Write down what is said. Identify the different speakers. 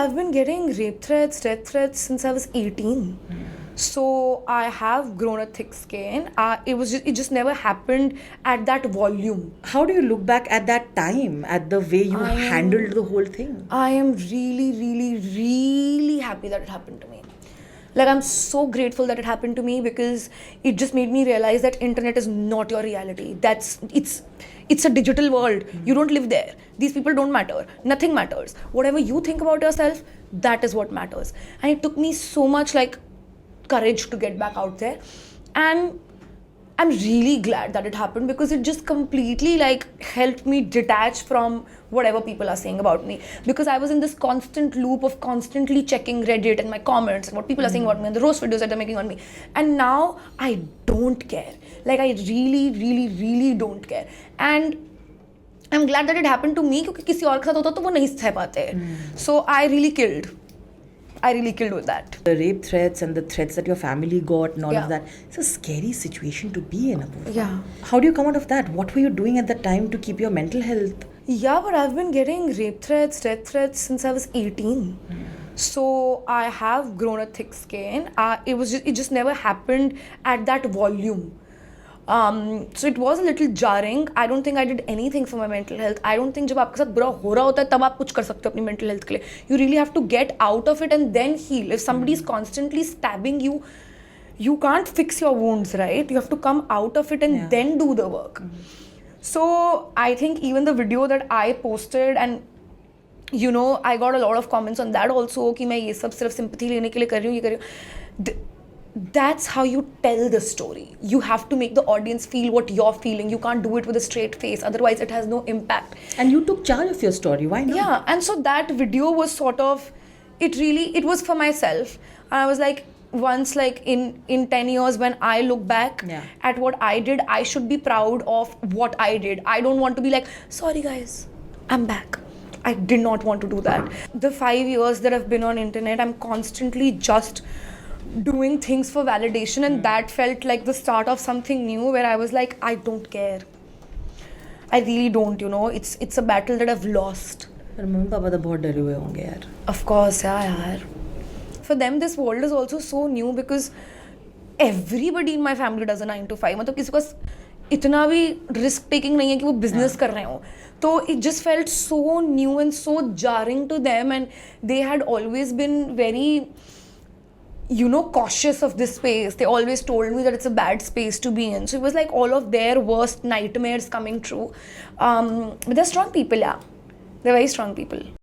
Speaker 1: I've been getting rape threats, death threats since I was 18. So I have grown a thick skin. It just never happened at that volume.
Speaker 2: How do you look back at that time, at the way you handled the whole thing?
Speaker 1: I am really, really, really happy that it happened to me. Like, I'm so grateful that it happened to me because it just made me realize that internet is not your reality. It's a digital world. You don't live there. These people don't matter. Nothing matters. Whatever you think about yourself, that is what matters. And it took me so much courage to get back out there. And I'm really glad that it happened because it just completely helped me detach from whatever people are saying about me, because I was in this constant loop of constantly checking Reddit and my comments and what people are saying about me and the roast videos that they're making on me. And now I don't care. I really, really, really don't care. And I'm glad that it happened to me because किसी और के साथ होता तो वो नहीं सह पाते. So I really killed with that.
Speaker 2: The rape threats and the threats that your family got and all
Speaker 1: Yeah.
Speaker 2: of that. It's a scary situation to be in, Apurva.
Speaker 1: Yeah.
Speaker 2: How do you come out of that? What were you doing at that time to keep your mental health?
Speaker 1: Yeah, but I've been getting rape threats, death threats since I was 18. So I have grown a thick skin. It just never happened at that volume. So it was a little jarring. I don't think I did anything for my mental health. I don't think जब आपके साथ बुरा हो रहा होता है तब आप कुछ कर सकते हो अपनी mental health के लिए. You really have to get out of it and then heal. If somebody is constantly stabbing you, you can't fix your wounds, right? You have to come out of it and then do the work. So I think even the video that I posted, and I got a lot of comments on that also कि मैं ये सब सिर्फ sympathy लेने के लिए कर रही हूँ, ये कर रही हूँ. That's how you tell the story. You have to make the audience feel what you're feeling. You can't do it with a straight face, otherwise it has no impact.
Speaker 2: And you took charge of your story. Why not?
Speaker 1: Yeah, and so that video was sort of, it was for myself. And I was like, once in 10 years when I look back at what I did, I should be proud of what I did. I don't want to be like, sorry guys, I'm back. I did not want to do that. The 5 years that I've been on internet, I'm constantly just doing things for validation, and that felt like the start of something new where I was like, I don't care. I really don't, it's a battle that I've lost.
Speaker 2: पर mummy papa तो बहुत डरे हुए होंगे यार.
Speaker 1: Of course, yeah, yaar. For them, this world is also so new because everybody in my family does a 9 to 5. मतलब किसी को इतना भी risk taking नहीं है कि वो business कर रहे हो. So it just felt so new and so jarring to them, and they had always been very cautious of this space. They always told me that it's a bad space to be in. So it was like all of their worst nightmares coming true. But they're strong people, yeah. They're very strong people.